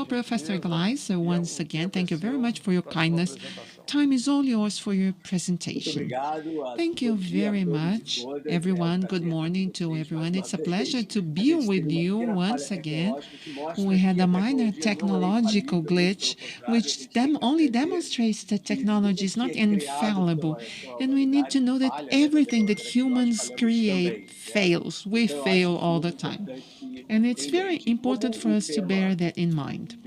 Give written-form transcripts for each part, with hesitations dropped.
Well, Professor Gleiser, once again, thank you very much for your kindness. Time is all yours for your presentation. Thank you very much, everyone. Good morning to everyone. It's a pleasure to be with you once again. We had a minor technological glitch, which only demonstrates that technology is not infallible. And we need to know that everything that humans create fails. We fail all the time. And it's very important for us to bear that in mind.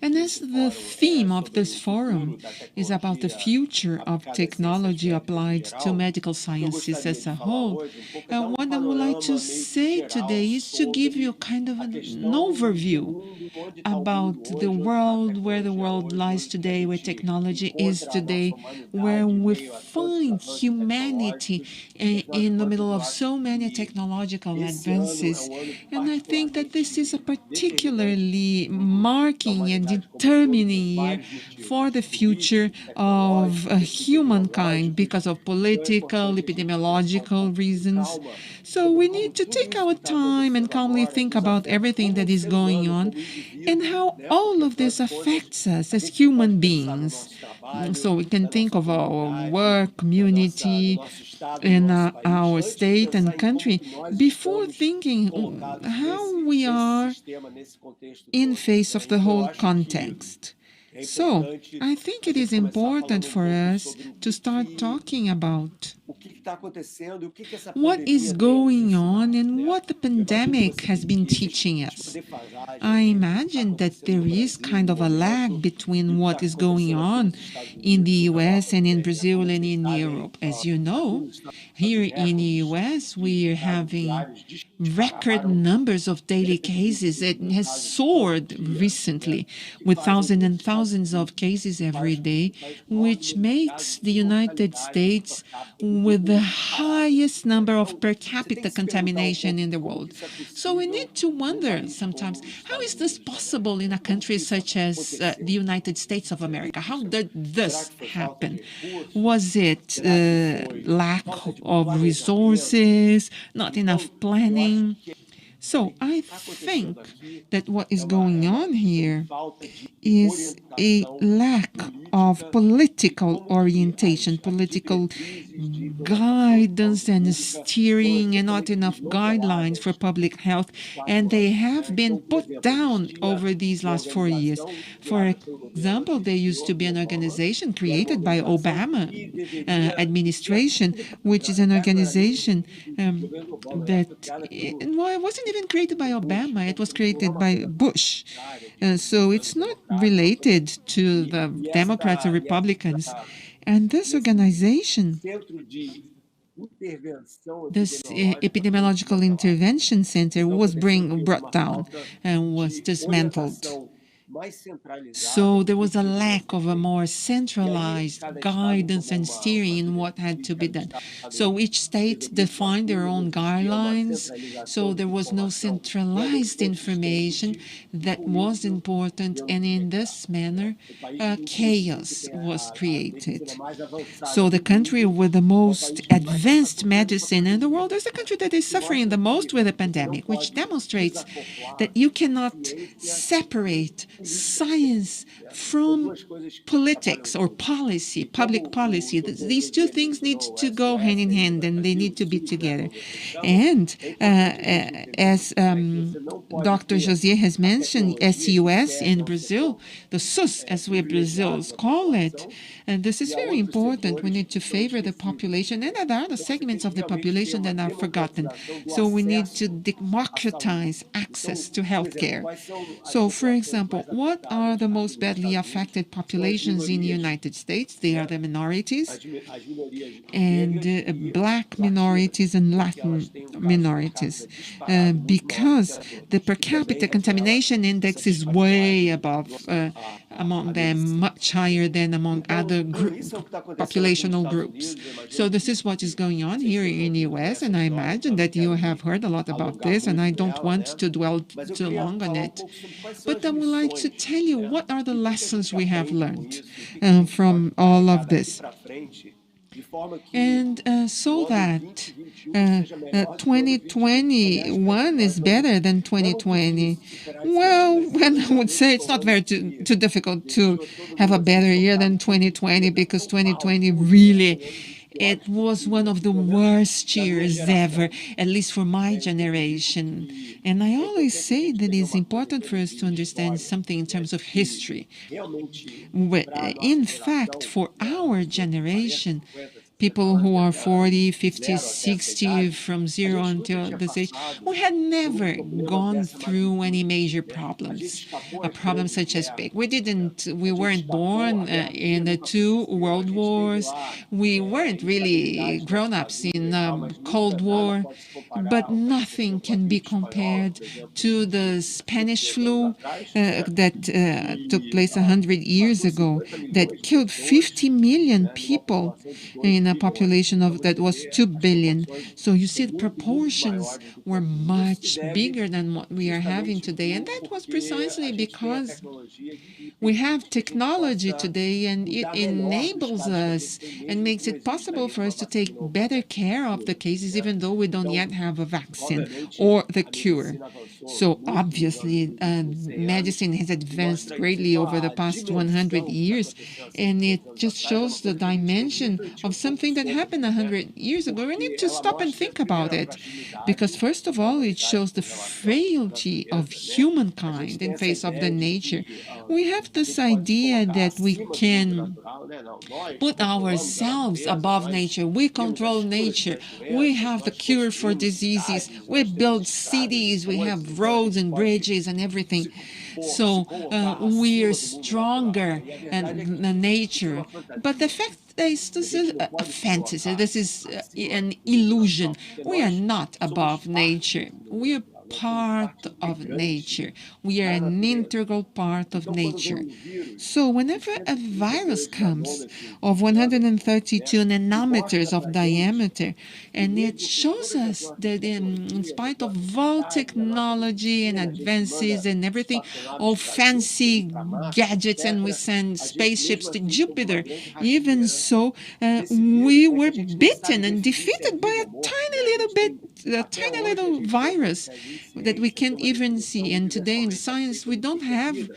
And as the theme of this forum is about the future of technology applied to medical sciences as a whole, what I would like to say today is to give you kind of an overview about the world, where the world lies today, where technology is today, where we find humanity in the middle of so many technological advances. And I think that this is a particularly marking and determining year for the future of humankind because of political, epidemiological reasons. So we need to take our time and calmly think about everything that is going on and how all of this affects us as human beings. So we can think of our work, community, and our state and country before thinking how we are in face of the whole context. So I think it is important for us to start talking about what is going on and what the pandemic has been teaching us. I imagine that there is kind of a lag between what is going on in the US and in Brazil and in Europe. As you know, here in the US, we are having record numbers of daily cases. It has soared recently with thousands and thousands of cases every day, which makes the United States with the highest number of per capita contamination in the world. So we need to wonder sometimes, how is this possible in a country such as the United States of America? How did this happen? Was it lack of resources, not enough planning? So I think that what is going on here is a lack of political orientation, political guidance and steering, and not enough guidelines for public health. And they have been put down over these last 4 years. For example, there used to be an organization created by Obama administration, which is an organization that, well, it wasn't even created by Obama, it was created by Bush. So it's not related to the Democrats or Republicans. And this organization, this epidemiological intervention center, was brought down and was dismantled. So there was a lack of a more centralized guidance and steering in what had to be done. So each state defined their own guidelines. So there was no centralized information that was important. And in this manner, chaos was created. So the country with the most advanced medicine in the world is the country that is suffering the most with the pandemic, which demonstrates that you cannot separate science from politics or policy, public policy. These two things need to go hand in hand, and they need to be together. And as Dr. José has mentioned, SUS in Brazil, the SUS, as we Brazils call it, and this is very important. We need to favor the population, and there are the segments of the population that are forgotten. So we need to democratize access to healthcare. So, for example, what are the most badly affected populations in the United States? They are the minorities, and Black minorities and Latin minorities, because the per capita contamination index is way above among them, much higher than among other populational groups. So this is what is going on here in the US, and I imagine that you have heard a lot about this, and I don't want to dwell too long on it. But I would like to tell you what are the lessons we have learned from all of this. And so that 2021 is better than 2020. Well, and I would say it's not very too difficult to have a better year than 2020 because 2020 really it was one of the worst years ever, at least for my generation. And I always say that it's important for us to understand something in terms of history. In fact, for our generation, people who are 40, 50, 60, from zero until this age, we had never gone through any major problems. A problem such as big. We weren't born in the two world wars. We weren't really grown-ups in Cold War, but nothing can be compared to the Spanish flu that took place 100 years ago, that killed 50 million people in a population of that was 2 billion. So you see, the proportions were much bigger than what we are having today. And that was precisely because we have technology today, and it enables us and makes it possible for us to take better care of the cases, even though we don't yet have a vaccine or the cure. So obviously, medicine has advanced greatly over the past 100 years, and it just shows the dimension of something that happened 100 years ago. We need to stop and think about it, because first of all, it shows the frailty of humankind in face of the nature. We have this idea that we can put ourselves above nature. We control nature. We have the cure for diseases. We build cities. We have roads and bridges and everything. So we are stronger than nature. But the fact is, this is a fantasy. This is an illusion. We are not above nature. We are part of nature. We are an integral part of nature. So whenever a virus comes of 132 nanometers of diameter, and it shows us that in spite of all technology and advances and everything, all fancy gadgets, and we send spaceships to Jupiter, even so, we were bitten and defeated by a tiny little virus that we can't even see. And today in science, we don't have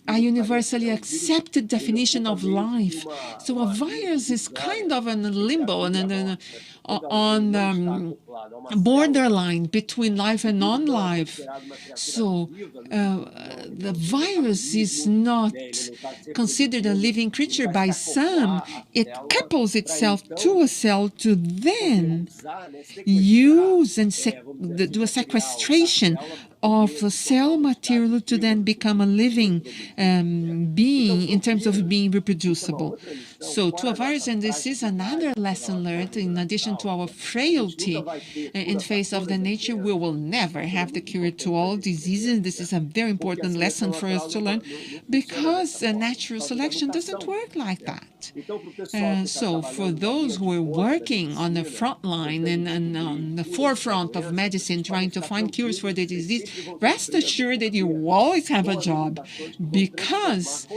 a universally accepted definition of life. So a virus is kind of in a limbo and on borderline between life and non-life. So the virus is not considered a living creature by some. It couples itself to a cell to then use and do a sequestration of the cell material to then become a living being in terms of being reproducible. So to a virus, and this is another lesson learned, in addition to our frailty in face of the nature, we will never have the cure to all diseases. This is a very important lesson for us to learn, because natural selection doesn't work like that. So for those who are working on the front line and on the forefront of medicine, trying to find cures for the disease, rest assured that you will always have a job, because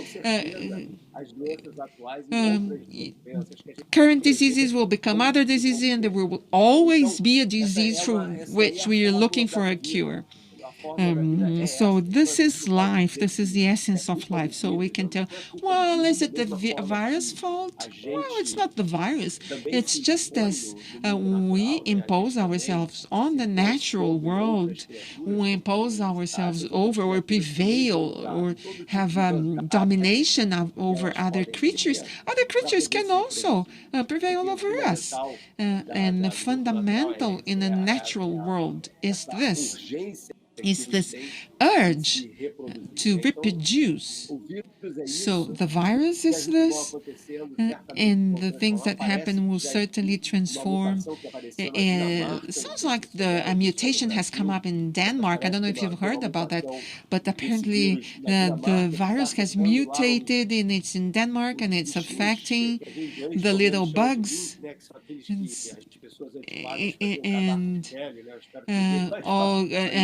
current diseases will become other diseases, and there will always be a disease for which we are looking for a cure. So this is life. This is the essence of life. So we can tell, well, is it the virus fault? Well, it's not the virus. It's just as we impose ourselves on the natural world, we impose ourselves over or prevail or have domination over other creatures. Other creatures can also prevail over us. And the fundamental in the natural world is this urge to reproduce. So the virus is this, and the things that happen will certainly transform. Sounds like a mutation has come up in Denmark. I don't know if you've heard about that, but apparently the virus has mutated, and it's in Denmark, and it's affecting the little bugs.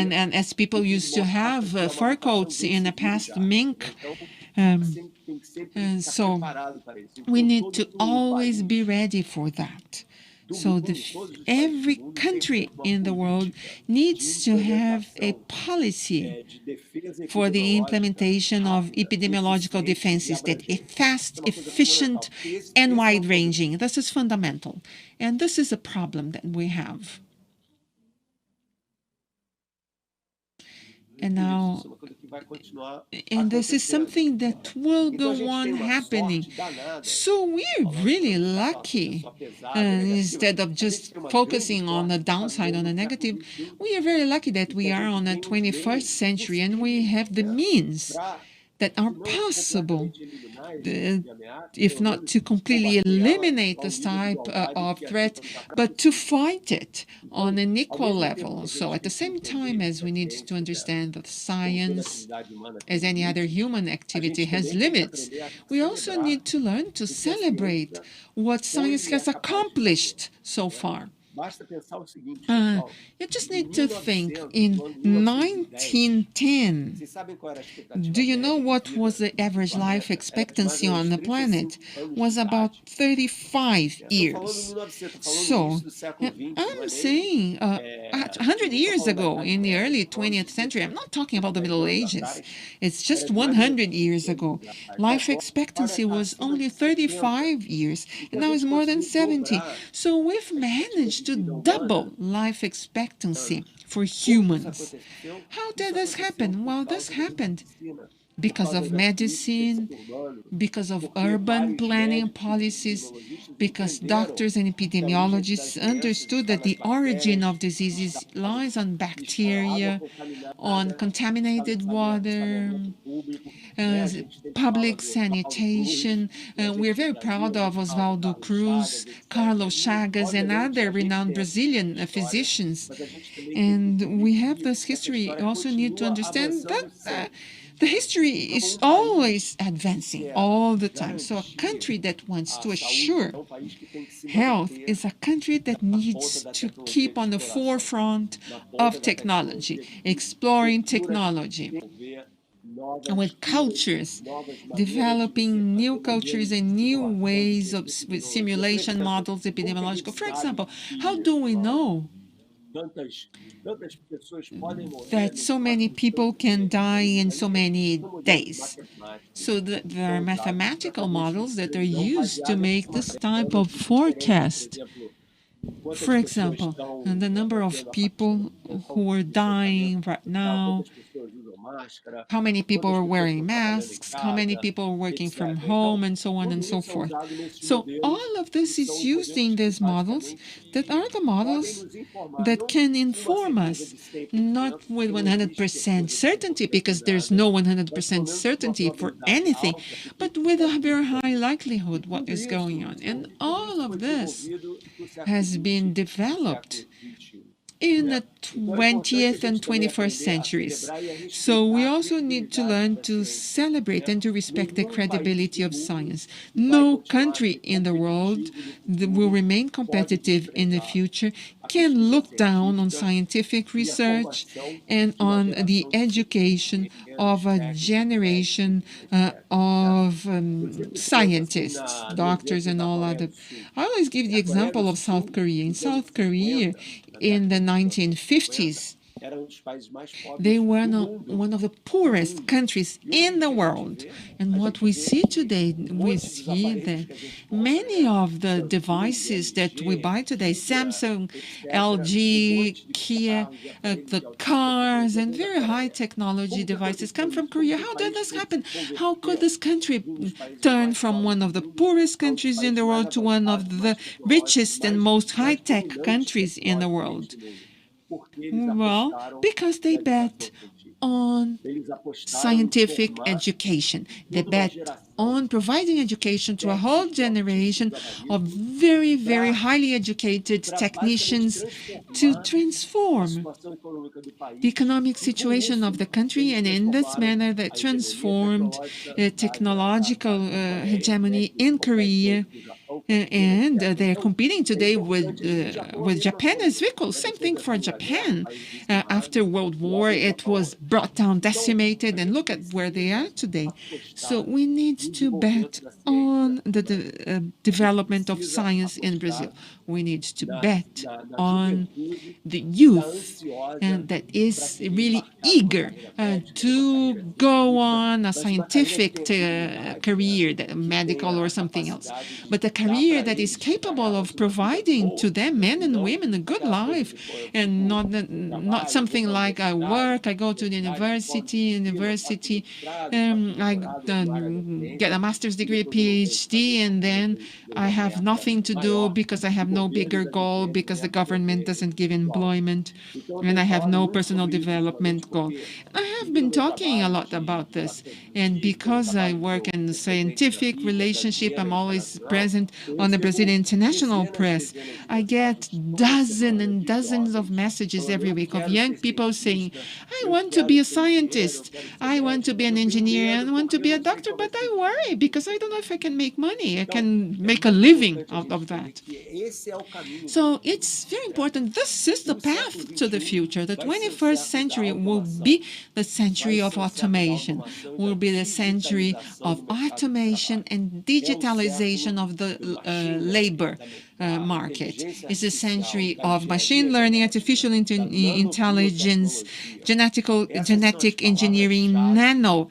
And Yes, people used to have fur coats in the past, mink. Um, and so we need to always be ready for that. So every country in the world needs to have a policy for the implementation of epidemiological defenses that are fast, efficient, and wide-ranging. This is fundamental. And this is a problem that we have. And now, and this is something that will go on happening. So we're really lucky. Instead of just focusing on the downside, on the negative, we are very lucky that we are on the 21st century and we have the means that are possible, if not to completely eliminate this type of threat, but to fight it on an equal level. So at the same time as we need to understand that science, as any other human activity, has limits, we also need to learn to celebrate what science has accomplished so far. You just need to think, in 1910, do you know what was the average life expectancy on the planet? Was about 35 years. So I'm saying 100 years ago, in the early 20th century, I'm not talking about the Middle Ages, it's just 100 years ago, life expectancy was only 35 years, and now it's more than 70. So we've managed to double life expectancy for humans. How did this happen? Well, this happened because of medicine, because of urban planning policies, because doctors and epidemiologists understood that the origin of diseases lies on bacteria, on contaminated water, public sanitation. We're very proud of Oswaldo Cruz, Carlos Chagas, and other renowned Brazilian physicians. And we have this history. Also need to understand that the history is always advancing all the time. So a country that wants to assure health is a country that needs to keep on the forefront of technology, exploring technology, with cultures, developing new cultures and new ways of with simulation models, epidemiological. For example, how do we know that so many people can die in so many days? So there are mathematical models that are used to make this type of forecast. For example, the number of people who are dying right now, how many people are wearing masks, how many people are working from home, and so on and so forth. So all of this is used in these models that are the models that can inform us, not with 100% certainty, because there's no 100% certainty for anything, but with a very high likelihood what is going on. And all of this has been developed in the 20th and 21st centuries. So we also need to learn to celebrate and to respect the credibility of science. No country in the world that will remain competitive in the future can look down on scientific research and on the education of a generation of scientists, doctors, and all other. I always give the example of South Korea. In South Korea, in the 1950s, they were one of the poorest countries in the world. And what we see today, we see that many of the devices that we buy today, Samsung, LG, Kia, the cars, and very high technology devices come from Korea. How did this happen? How could this country turn from one of the poorest countries in the world to one of the richest and most high-tech countries in the world? Well, because they bet on scientific education. They bet on providing education to a whole generation of very, very highly educated technicians to transform the economic situation of the country, and in this manner that transformed technological hegemony in Korea and they're competing today with Japan as equal. Same thing for Japan. After World War, it was brought down, decimated, and look at where they are today. So we need to bet on the development of science in Brazil. We need to bet on the youth that is really eager to go on a scientific career, medical or something else, but a career that is capable of providing to them, men and women, a good life, and not something like I work, I go to the university, I get a master's degree, PhD, and then I have nothing to do because I have no bigger goal, because the government doesn't give employment, and I have no personal development goal. I have been talking a lot about this, and because I work in scientific relationship, I'm always present on the Brazilian international press. I get dozens and dozens of messages every week of young people saying, I want to be a scientist, I want to be an engineer, I want to be a doctor, but I worry because I don't know if I can make money, I can make a living out of that. So it's very important. This is the path to the future. The 21st century will be the century of automation, will be the century of automation and digitalization of the labor market. It's a century of machine learning, artificial intelligence, genetic engineering, nano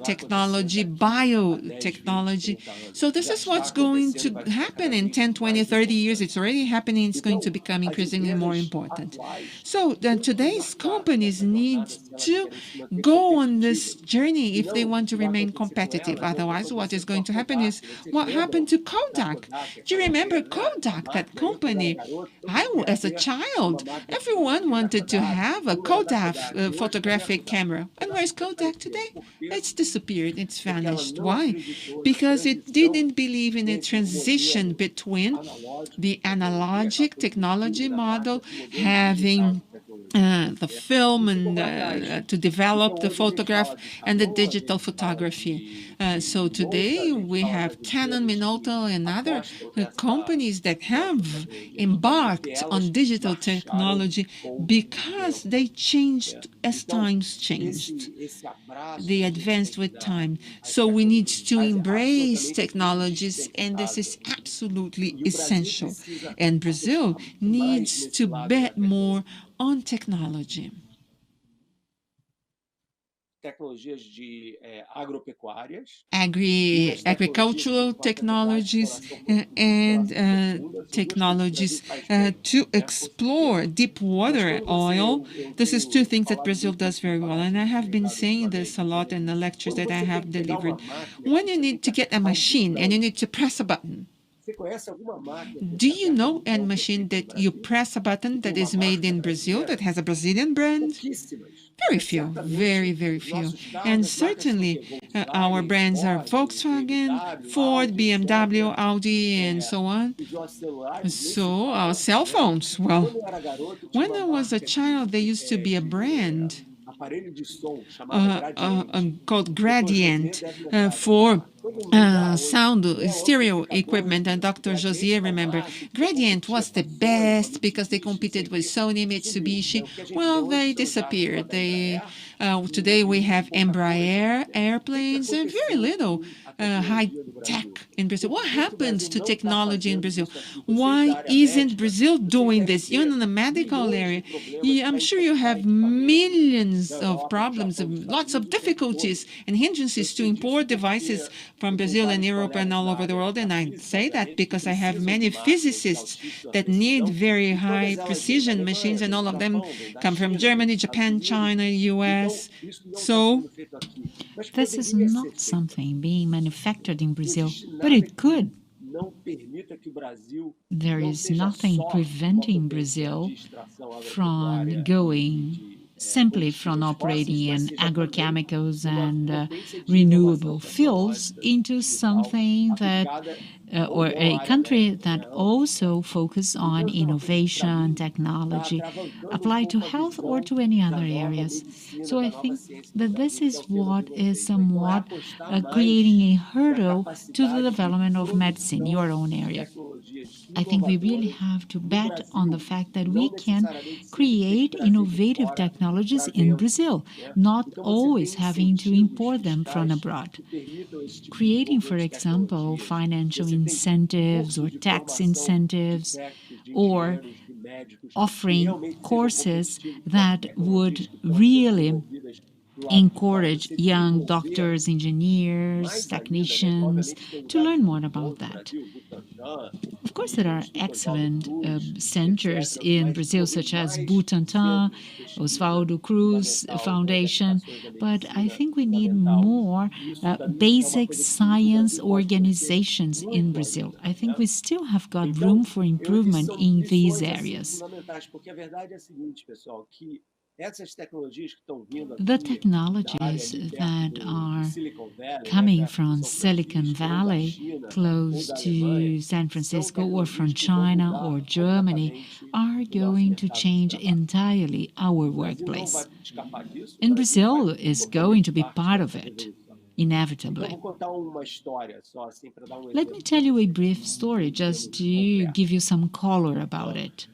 technology, biotechnology. So this is what's going to happen in 10, 20, 30 years. It's already happening. It's going to become increasingly more important. So today's companies need to go on this journey if they want to remain competitive. Otherwise, what is going to happen is what happened to Kodak. Do you remember Kodak, that company? As a child, everyone wanted to have a Kodak photographic camera. And where's Kodak today? It's disappeared. It's vanished. Why? Because it didn't believe in a transition between the analogic technology model, having the film and to develop the photograph, and the digital photography. So today we have Canon, Minolta, and other companies that have embarked on digital technology because they changed as times changed. They advanced with time. So we need to embrace technologies, and this is absolutely essential. And Brazil needs to bet more on technology. Agricultural technologies and technologies to explore deep water oil. This is two things that Brazil does very well. And I have been saying this a lot in the lectures that I have delivered. When you need to get a machine and you need to press a button, do you know a machine that you press a button that is made in Brazil, that has a Brazilian brand? Very few, very, very few. And certainly our brands are Volkswagen, Ford, BMW, Audi, and so on. So our cell phones, well, when I was a child, there used to be a brand called Gradient for sound stereo equipment, and Dr. Josier remember Gradient was the best because they competed with Sony, Mitsubishi. Well, they disappeared. Today we have Embraer airplanes and very little high tech in Brazil. What happened to technology in Brazil? Why isn't Brazil doing this? Even in the medical area, I'm sure you have millions of problems, lots of difficulties and hindrances to import devices from Brazil and Europe and all over the world. And I say that because I have many physicists that need very high precision machines, and all of them come from Germany, Japan, China, US. So this is not something being manufactured in Brazil, but it could. There is nothing preventing Brazil from going simply from operating in agrochemicals and renewable fuels into something that or a country that also focus on innovation, technology, applied to health or to any other areas. So I think that this is what is somewhat creating a hurdle to the development of medicine, your own area. I think we really have to bet on the fact that we can create innovative technologies in Brazil, not always having to import them from abroad. Creating, for example, financial incentives or tax incentives, or offering courses that would really encourage young doctors, engineers, technicians to learn more about that. Of course, there are excellent centers in Brazil, such as Butantan, Oswaldo Cruz Foundation, but I think we need more basic science organizations in Brazil. I think we still have got room for improvement in these areas. The technologies that are coming from Silicon Valley, close to San Francisco, or from China or Germany, are going to change entirely our workplace. And Brazil is going to be part of it, inevitably. Let me tell you a brief story just to give you some color about it.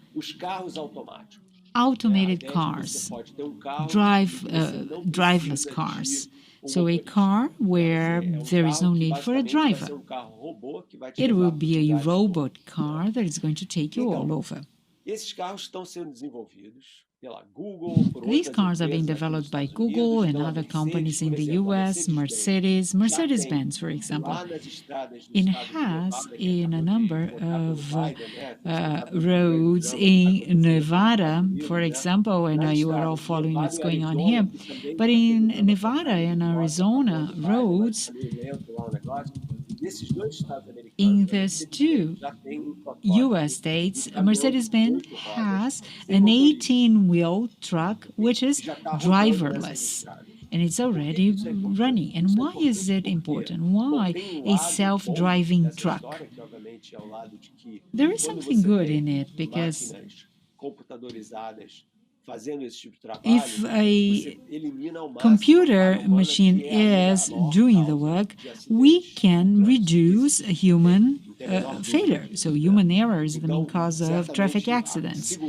Automated cars, driveless cars. So a car where there is no need for a driver. It will be a robot car that is going to take you all over. These cars are being developed by Google and other companies in the US, Mercedes-Benz, for example. It has in a number of roads in Nevada, for example, and you are all following what's going on here. But in Nevada and Arizona roads, in these two US states, Mercedes-Benz has an 18-wheel truck which is driverless. And it's already running. And why is it important? Why a self-driving truck? There is something good in it because if a computer machine is doing the work, we can reduce human failure. So human error is the main cause of traffic accidents.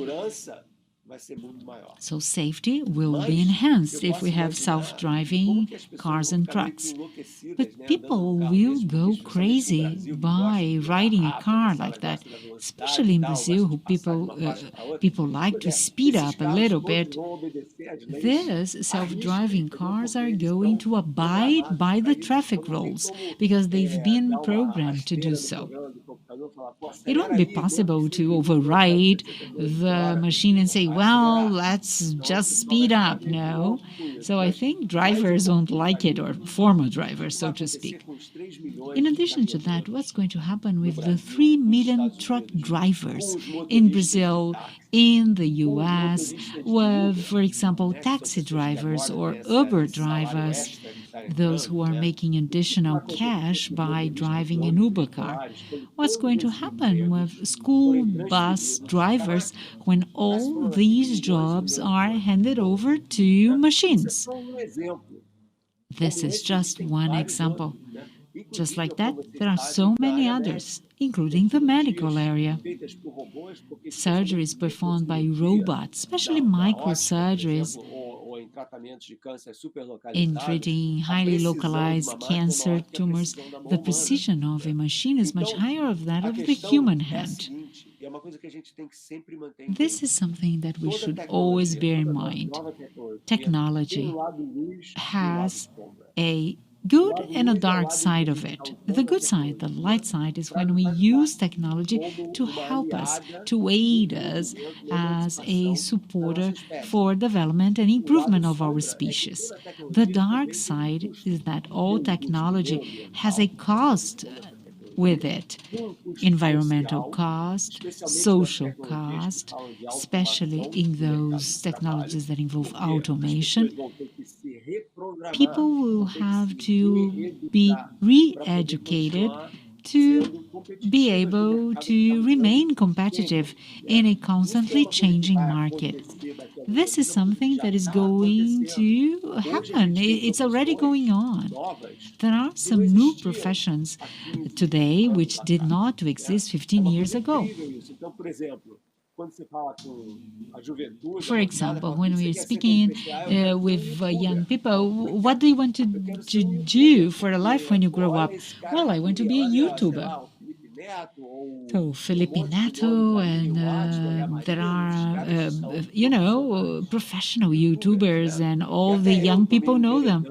So safety will be enhanced if we have self-driving cars and trucks. But people will go crazy by riding a car like that, especially in Brazil, who people like to speed up a little bit. These self-driving cars are going to abide by the traffic rules because they've been programmed to do so. It won't be possible to override the machine and say, well, let's just speed up. No. So I think drivers won't like it, or former drivers, so to speak. In addition to that, what's going to happen with the 3 million truck drivers in Brazil, in the US, with, for example, taxi drivers or Uber drivers, those who are making additional cash by driving an Uber car? What's going to happen with school bus drivers when all these jobs are handed over to machines? This is just one example. Just like that, there are so many others, including the medical area. Surgeries performed by robots, especially microsurgeries, in treating highly localized cancer tumors, the precision of a machine is much higher than that of the human hand. This is something that we should always bear in mind. Technology has a good and a dark side of it. The good side, the light side, is when we use technology to help us, to aid us as a supporter for development and improvement of our species. The dark side is that all technology has a cost with it. Environmental cost, social cost, especially in those technologies that involve automation. People will have to be re-educated to be able to remain competitive in a constantly changing market. This is something that is going to happen. It's already going on. There are some new professions today which did not exist 15 years ago. For example, when we're speaking with young people, what do you want to do for a life when you grow up? Well, I want to be a YouTuber. So Felipe Neto, and there are, professional YouTubers, and all the young people know them.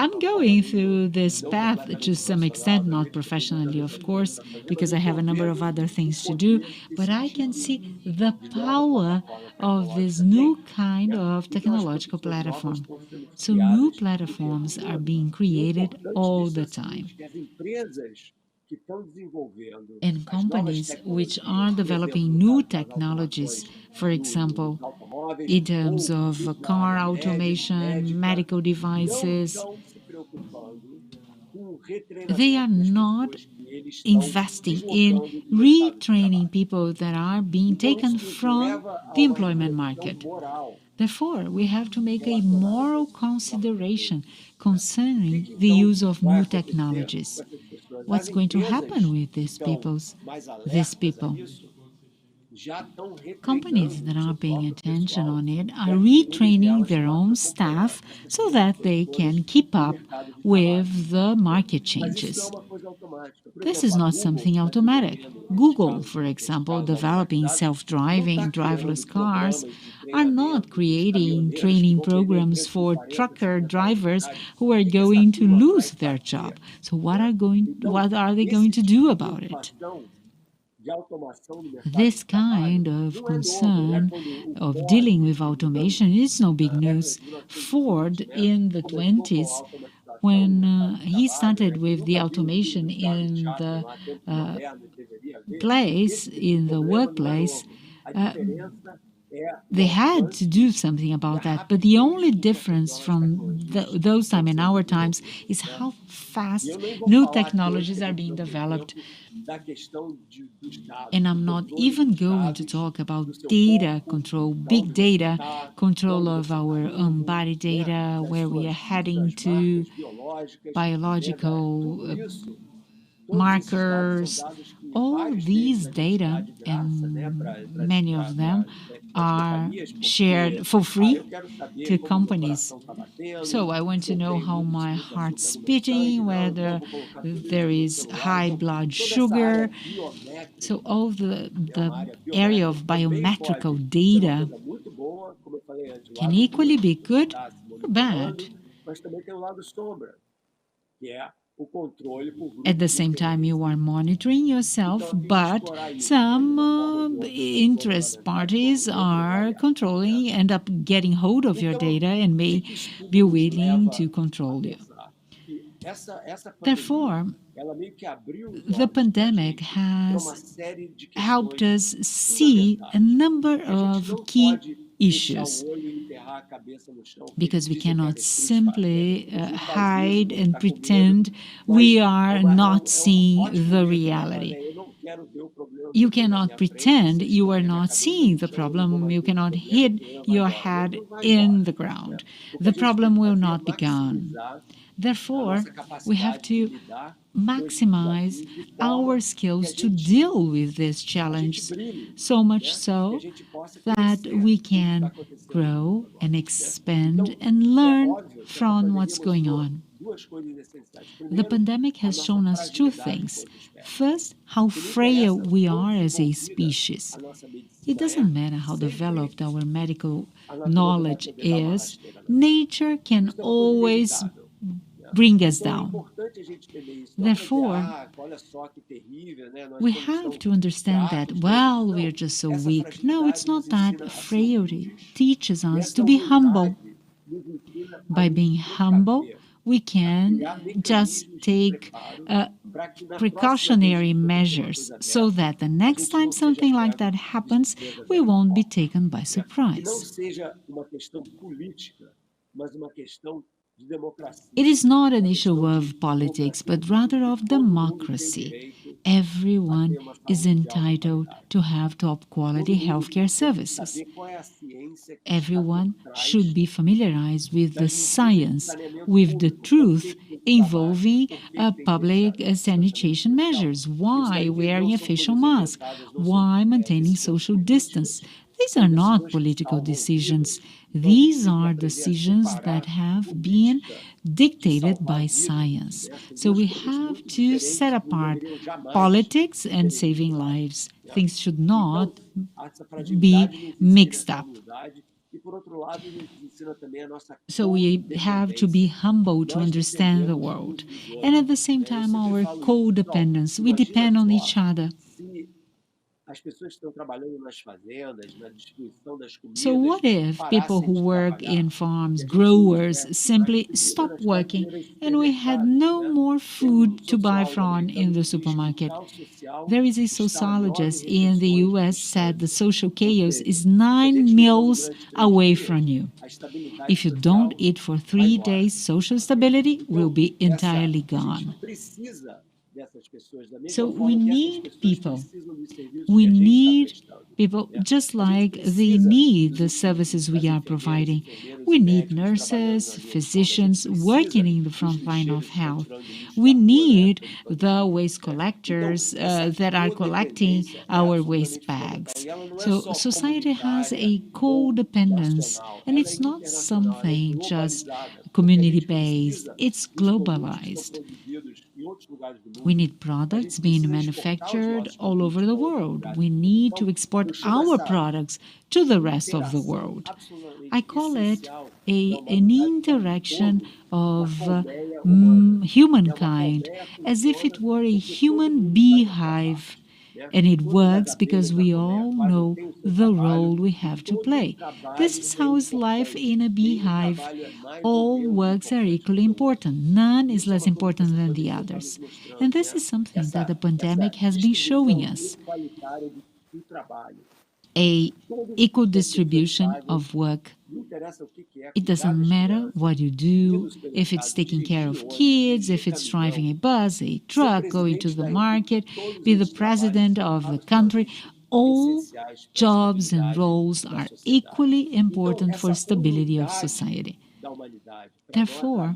I'm going through this path to some extent, not professionally, of course, because I have a number of other things to do, but I can see the power of this new kind of technological platform. So, new platforms are being created all the time. And companies which are developing new technologies, for example, in terms of car automation, medical devices, they are not investing in retraining people that are being taken from the employment market. Therefore, we have to make a moral consideration concerning the use of new technologies. What's going to happen with these people? Companies that are paying attention on it are retraining their own staff so that they can keep up with the market changes. This is not something automatic. Google, for example, developing self-driving driverless cars, are not creating training programs for trucker drivers who are going to lose their job. So what are they going to do about it? This kind of concern of dealing with automation is no big news. Ford in the 20s, when he started with the automation in the in the workplace, uh, they had to do something about that. But the only difference from those time and our times is how fast new technologies are being developed. And I'm not even going to talk about data control, big data, control of our own body data, where we are heading to, biological markers. All these data, and many of them, are shared for free to companies. So I want to know how my heart's beating, whether there is high blood sugar. So all the area of biometrical data can equally be good or bad. At the same time, you are monitoring yourself, but some interest parties are controlling, end up getting hold of your data, and may be willing to control you. Therefore, the pandemic has helped us see a number of key issues, because we cannot simply hide and pretend we are not seeing the reality. You cannot pretend you are not seeing the problem. You cannot hit your head in the ground. The problem will not be gone. Therefore, we have to maximize our skills to deal with this challenge, so much so that we can grow and expand and learn from what's going on. The pandemic has shown us two things. First, how frail we are as a species. It doesn't matter how developed our medical knowledge is, nature can always bring us down. Therefore, we have to understand that, well, we're just so weak. No, it's not that. Frailty teaches us to be humble. By being humble, we can just take precautionary measures so that the next time something like that happens, we won't be taken by surprise. It is not an issue of politics, but rather of democracy. Everyone is entitled to have top quality healthcare services. Everyone should be familiarized with the science, with the truth involving public sanitation measures. Why wearing a facial mask? Why maintaining social distance? These are not political decisions. These are decisions that have been dictated by science. So we have to set apart politics and saving lives. Things should not be mixed up. So we have to be humble to understand the world. And at the same time, our codependence. We depend on each other. So, what if people who work in farms, growers, simply stop working and we had no more food to buy from in the supermarket? There is a sociologist in the US said the social chaos is 9 meals away from you. If you don't eat for 3 days, social stability will be entirely gone. So we need people. We need people just like they need the services we are providing. We need nurses, physicians working in the front line of health. We need the waste collectors that are collecting our waste bags. So society has a codependence, and it's not something just community based, it's globalized. We need products being manufactured all over the world. We need to export our products to the rest of the world. I call it an interaction of humankind as if it were a human beehive. And it works because we all know the role we have to play. This is how is life in a beehive. All works are equally important. None is less important than the others. And this is something that the pandemic has been showing us. A equal distribution of work. It doesn't matter what you do, if it's taking care of kids, if it's driving a bus, a truck, going to the market, be the president of the country. All jobs and roles are equally important for stability of society. Therefore,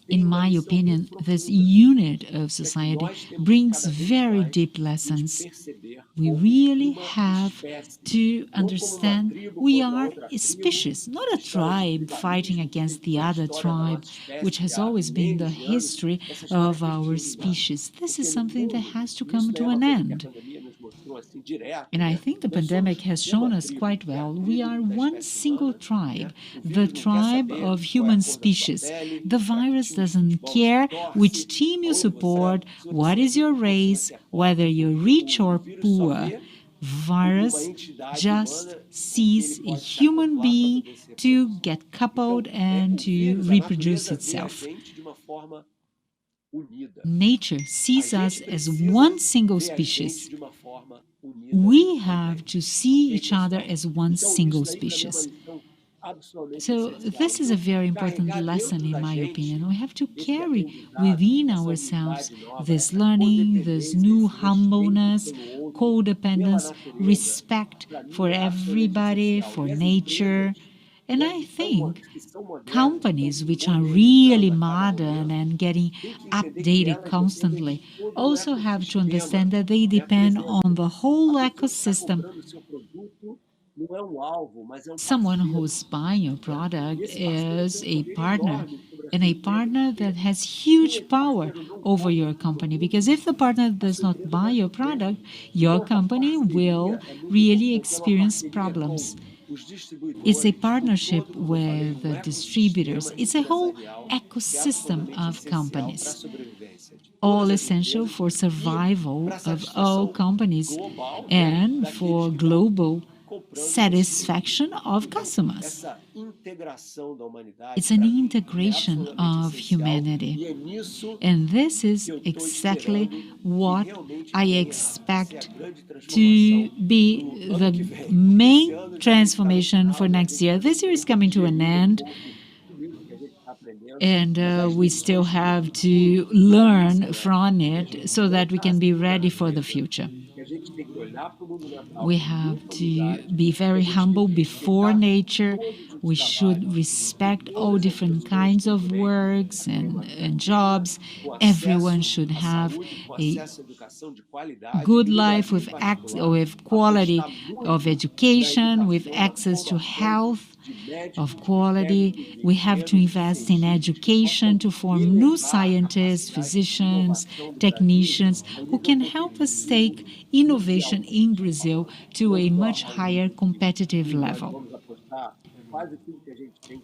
in my opinion, this unit of society brings very deep lessons. We really have to understand we are a species, not a tribe fighting against the other tribe, which has always been the history of our species. This is something that has to come to an end. And I think the pandemic has shown us quite well we are one single tribe, the tribe of human species. The virus doesn't care which team you support, what is your race, whether you're rich or poor. Virus just sees a human being to get coupled and to reproduce itself. Nature sees us as one single species. We have to see each other as one single species. So, this is a very important lesson, in my opinion. We have to carry within ourselves this learning, this new humbleness, codependence, respect for everybody, for nature. And I think companies which are really modern and getting updated constantly also have to understand that they depend on the whole ecosystem. Someone who's buying your product is a partner, and a partner that has huge power over your company. Because if the partner does not buy your product, your company will really experience problems. It's a partnership with the distributors. It's a whole ecosystem of companies, all essential for survival of all companies and for global satisfaction of customers. It's an integration of humanity. And this is exactly what I expect to be the main transformation for next year. This year is coming to an end, and we still have to learn from it so that we can be ready for the future. We have to be very humble before nature. We should respect all different kinds of works and jobs. Everyone should have a good life with quality of education, with access to health of quality. We have to invest in education to form new scientists, physicians, technicians who can help us take innovation in Brazil to a much higher competitive level.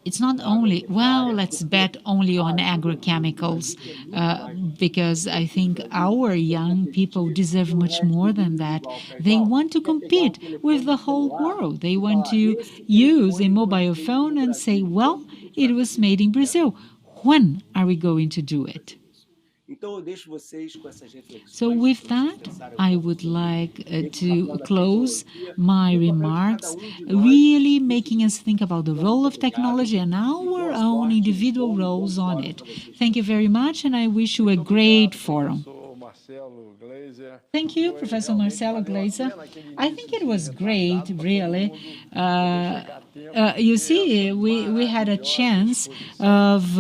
It's not only, well, let's bet only on agrochemicals, because I think our young people deserve much more than that. They want to compete with the whole world. They want to use a mobile phone and say, well, it was made in Brazil. When are we going to do it? So, with that, I would like to close my remarks, really making us think about the role of technology and our own individual roles on it. Thank you very much, and I wish you a great forum. Thank you, Professor Marcelo Gleiser. I think it was great, really. You see, we had a chance of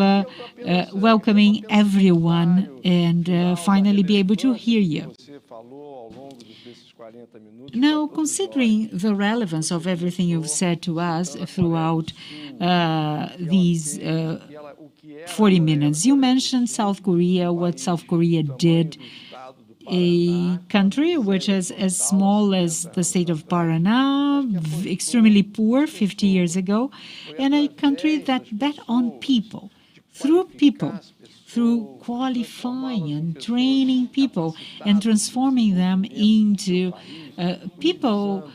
welcoming everyone and finally be able to hear you. Now, considering the relevance of everything you've said to us throughout these 40 minutes, you mentioned South Korea, what South Korea did, a country which is as small as the state of Paraná, extremely poor 50 years ago, and a country that bet on people, through qualifying and training people and transforming them into people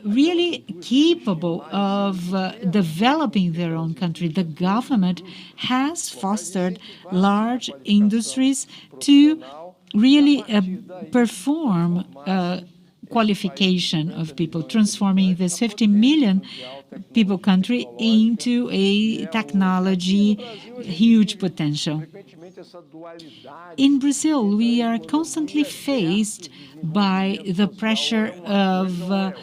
really capable of developing their own country. The government has fostered large industries to really perform qualification of people, transforming this 50 million people country into a technology huge potential. In Brazil, we are constantly faced by the pressure of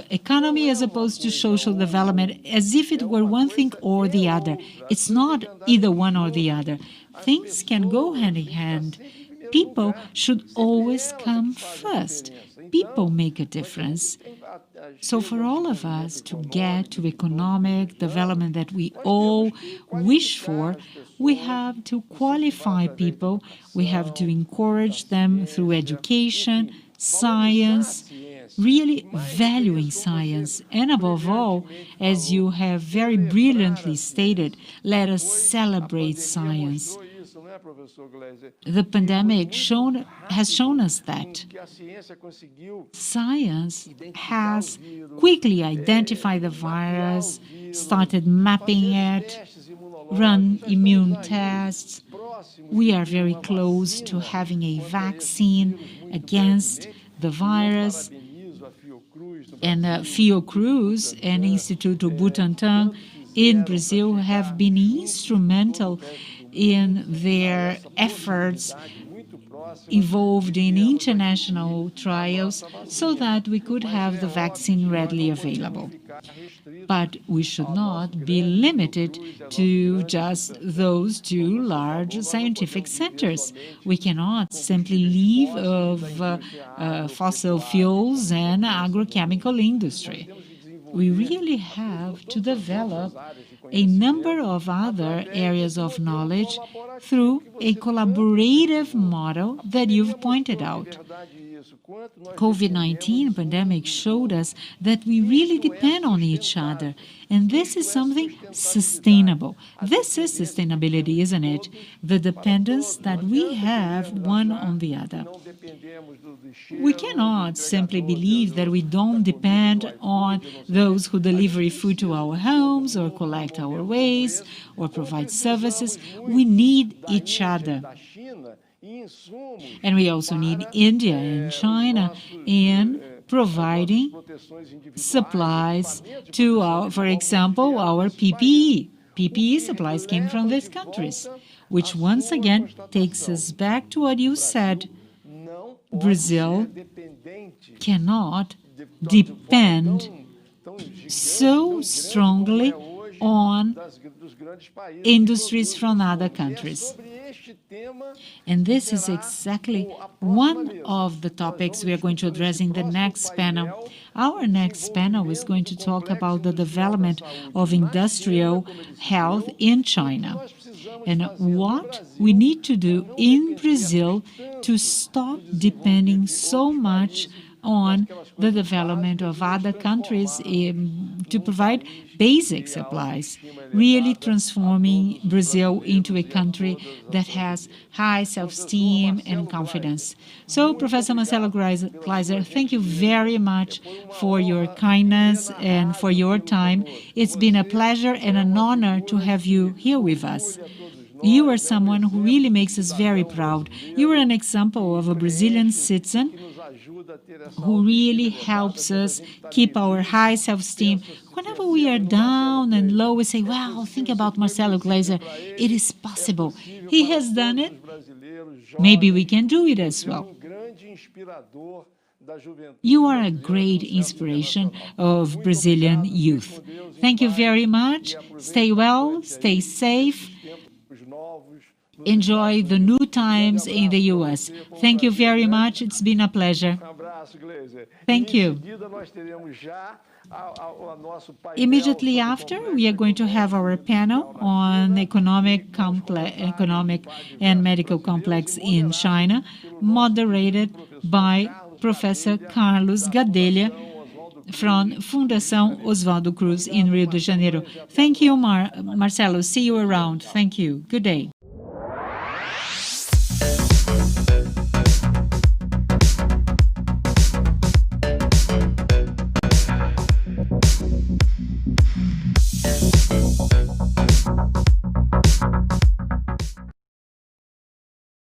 economy as opposed to social development, as if it were one thing or the other. It's not either one or the other. Things can go hand in hand. People should always come first. People make a difference. So for all of us to get to economic development that we all wish for, we have to qualify people. We have to encourage them through education, science, really valuing science. And above all, as you have very brilliantly stated, let us celebrate science. The pandemic has shown us that science has quickly identified the virus, started mapping it, run immune tests. We are very close to having a vaccine against the virus. And Fiocruz and Instituto Butantan in Brazil have been instrumental in their efforts involved in international trials so that we could have the vaccine readily available. But we should not be limited to just those two large scientific centers. We cannot simply leave of fossil fuels and agrochemical industry. We really have to develop a number of other areas of knowledge through a collaborative model that you've pointed out. COVID-19 pandemic showed us that we really depend on each other, and this is something sustainable. This is sustainability, isn't it? The dependence that we have one on the other. We cannot simply believe that we don't depend on those who deliver food to our homes or collect our waste or provide services. We need each other. And we also need India and China in providing supplies to our, for example, our PPE. PPE supplies came from these countries, which once again takes us back to what you said. Brazil cannot depend so strongly on industries from other countries. And this is exactly one of the topics we are going to address in the next panel. Our next panel is going to talk about the development of industrial health in China and what we need to do in Brazil to stop depending so much on the development of other countries to provide basic supplies, really transforming Brazil into a country that has high self-esteem and confidence. So, Professor Marcelo Gleiser, thank you very much for your kindness and for your time. It's been a pleasure and an honor to have you here with us. You are someone who really makes us very proud. You are an example of a Brazilian citizen who really helps us keep our high self-esteem. Whenever we are down and low, we say, wow, think about Marcelo Gleiser. It is possible. He has done it. Maybe we can do it as well. You are a great inspiration of Brazilian youth. Thank you very much. Stay well, stay safe. Enjoy the new times in the U.S. Thank you very much. It's been a pleasure. Thank you. Immediately after, we are going to have our panel on economic and medical complex in China, moderated by Professor Carlos Gadelha from Fundação Oswaldo Cruz in Rio de Janeiro. Thank you, Marcelo. See you around. Thank you. Good day.